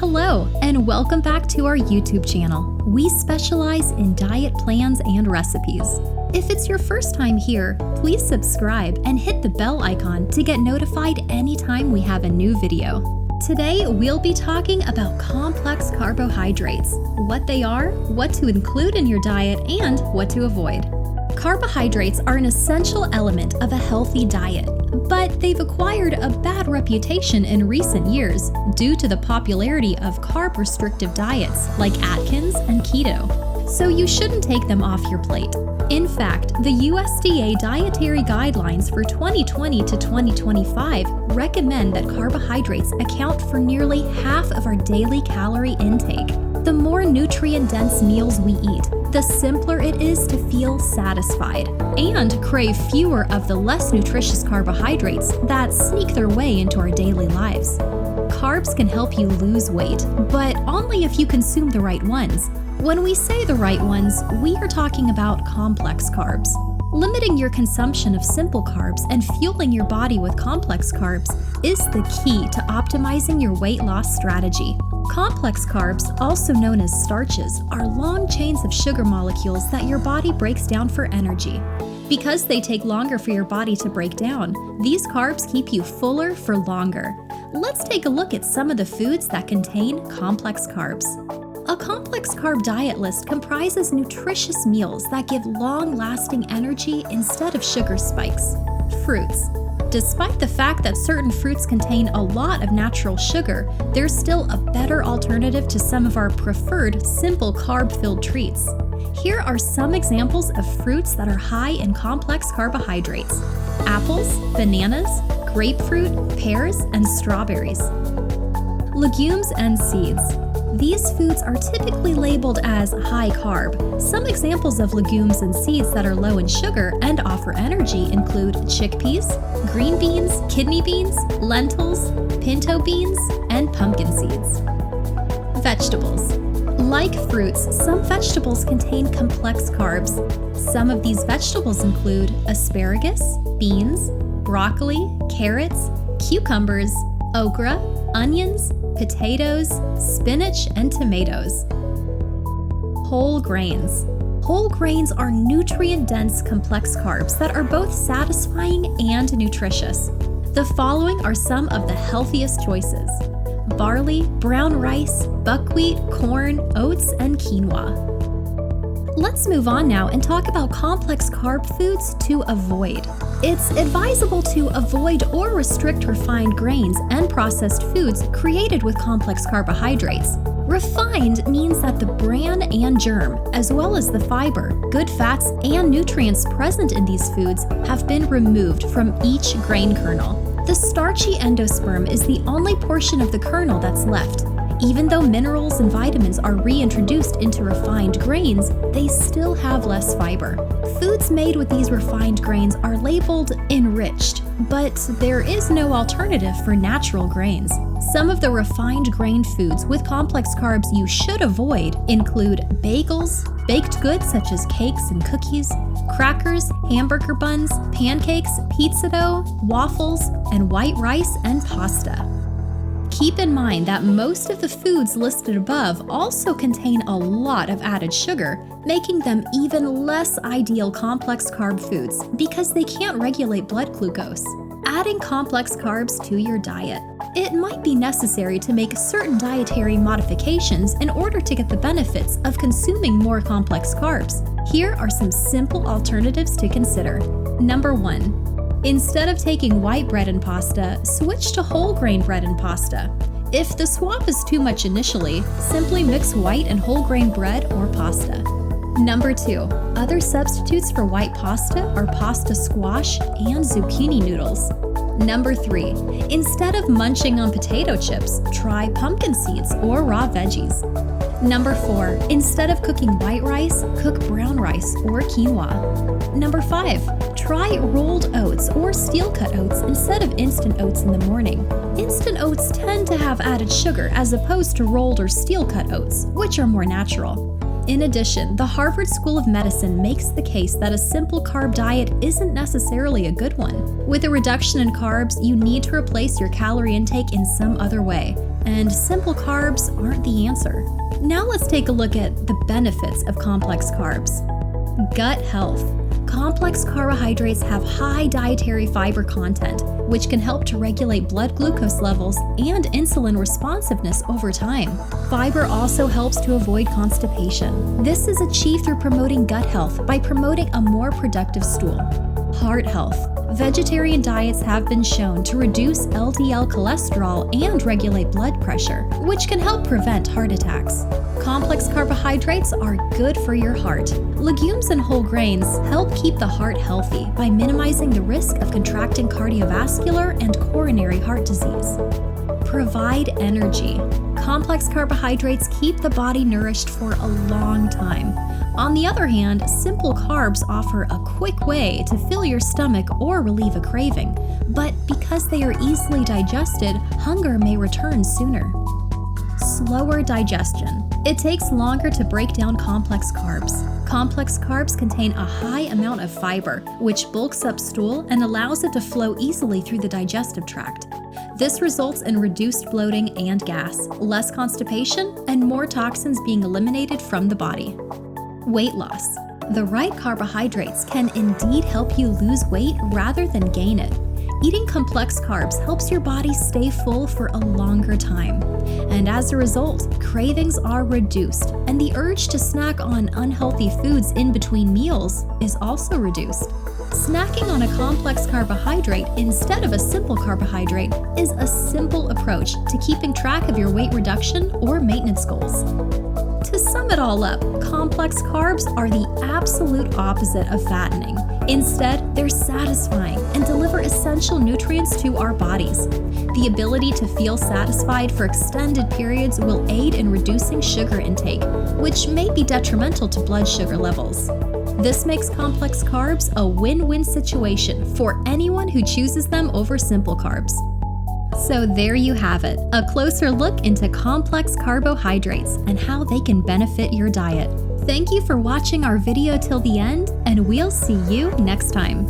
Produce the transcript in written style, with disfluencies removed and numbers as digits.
Hello, and welcome back to our YouTube channel. We specialize in diet plans and recipes. If it's your first time here, please subscribe and hit the bell icon to get notified anytime we have a new video. Today, we'll be talking about complex carbohydrates, what they are, what to include in your diet, and what to avoid. Carbohydrates are an essential element of a healthy diet, but they've acquired a bad reputation in recent years due to the popularity of carb-restrictive diets like Atkins and keto. So you shouldn't take them off your plate. In fact, the USDA Dietary Guidelines for 2020 to 2025 recommend that carbohydrates account for nearly half of our daily calorie intake. The more nutrient-dense meals we eat, the simpler it is to feel satisfied and crave fewer of the less nutritious carbohydrates that sneak their way into our daily lives. Carbs can help you lose weight, but only if you consume the right ones. When we say the right ones, we are talking about complex carbs. Limiting your consumption of simple carbs and fueling your body with complex carbs is the key to optimizing your weight loss strategy. Complex carbs, also known as starches, are long chains of sugar molecules that your body breaks down for energy. Because they take longer for your body to break down, these carbs keep you fuller for longer. Let's take a look at some of the foods that contain complex carbs. A complex carb diet list comprises nutritious meals that give long-lasting energy instead of sugar spikes. Fruits. Despite the fact that certain fruits contain a lot of natural sugar, there's still a better alternative to some of our preferred simple carb-filled treats. Here are some examples of fruits that are high in complex carbohydrates: apples, bananas, grapefruit, pears, and strawberries. Legumes and seeds. These foods are typically labeled as high carb. Some examples of legumes and seeds that are low in sugar and offer energy include chickpeas, green beans, kidney beans, lentils, pinto beans, and pumpkin seeds. Vegetables. Like fruits, some vegetables contain complex carbs. Some of these vegetables include asparagus, beans, broccoli, carrots, cucumbers, okra, onions, potatoes, spinach, and tomatoes. Whole grains. Whole grains are nutrient-dense complex carbs that are both satisfying and nutritious. The following are some of the healthiest choices: barley, brown rice, buckwheat, corn, oats, and quinoa. Let's move on now and talk about complex carb foods to avoid. It's advisable to avoid or restrict refined grains and processed foods created with complex carbohydrates. Refined means that the bran and germ, as well as the fiber, good fats, and nutrients present in these foods have been removed from each grain kernel. The starchy endosperm is the only portion of the kernel that's left. Even though minerals and vitamins are reintroduced into refined grains, they still have less fiber. Foods made with these refined grains are labeled enriched, but there is no alternative for natural grains. Some of the refined grain foods with complex carbs you should avoid include bagels, baked goods such as cakes and cookies, crackers, hamburger buns, pancakes, pizza dough, waffles, and white rice and pasta. Keep in mind that most of the foods listed above also contain a lot of added sugar, making them even less ideal complex carb foods because they can't regulate blood glucose. Adding complex carbs to your diet. It might be necessary to make certain dietary modifications in order to get the benefits of consuming more complex carbs. Here are some simple alternatives to consider. Number 1. Instead of taking white bread and pasta, switch to whole grain bread and pasta. If the swap is too much initially, simply mix white and whole grain bread or pasta. Number 2. Other substitutes for white pasta are pasta squash and zucchini noodles. Number 3. Instead of munching on potato chips, try pumpkin seeds or raw veggies. Number 4. Instead of cooking white rice, cook brown rice or quinoa. Number 5. Try rolled oats or steel-cut oats instead of instant oats in the morning. Instant oats tend to have added sugar as opposed to rolled or steel-cut oats, which are more natural. In addition, the Harvard School of Medicine makes the case that a simple carb diet isn't necessarily a good one. With a reduction in carbs, you need to replace your calorie intake in some other way, and simple carbs aren't the answer. Now let's take a look at the benefits of complex carbs. Gut health. Complex carbohydrates have high dietary fiber content, which can help to regulate blood glucose levels and insulin responsiveness over time. Fiber also helps to avoid constipation. This is achieved through promoting gut health by promoting a more productive stool. Heart health. Vegetarian diets have been shown to reduce LDL cholesterol and regulate blood pressure, which can help prevent heart attacks. Complex carbohydrates are good for your heart. Legumes and whole grains help keep the heart healthy by minimizing the risk of contracting cardiovascular and coronary heart disease. Provide energy. Complex carbohydrates keep the body nourished for a long time. On the other hand, simple carbs offer a quick way to fill your stomach or relieve a craving, but because they are easily digested, hunger may return sooner. Slower digestion. It takes longer to break down complex carbs. Complex carbs contain a high amount of fiber, which bulks up stool and allows it to flow easily through the digestive tract. This results in reduced bloating and gas, less constipation, and more toxins being eliminated from the body. Weight loss. The right carbohydrates can indeed help you lose weight rather than gain it. Eating complex carbs helps your body stay full for a longer time. And as a result, cravings are reduced, and the urge to snack on unhealthy foods in between meals is also reduced. Snacking on a complex carbohydrate instead of a simple carbohydrate is a simple approach to keeping track of your weight reduction or maintenance goals. To sum it all up, complex carbs are the absolute opposite of fattening. Instead, they're satisfying and deliver essential nutrients to our bodies. The ability to feel satisfied for extended periods will aid in reducing sugar intake, which may be detrimental to blood sugar levels. This makes complex carbs a win-win situation for anyone who chooses them over simple carbs. So there you have it, a closer look into complex carbohydrates and how they can benefit your diet. Thank you for watching our video till the end, and we'll see you next time.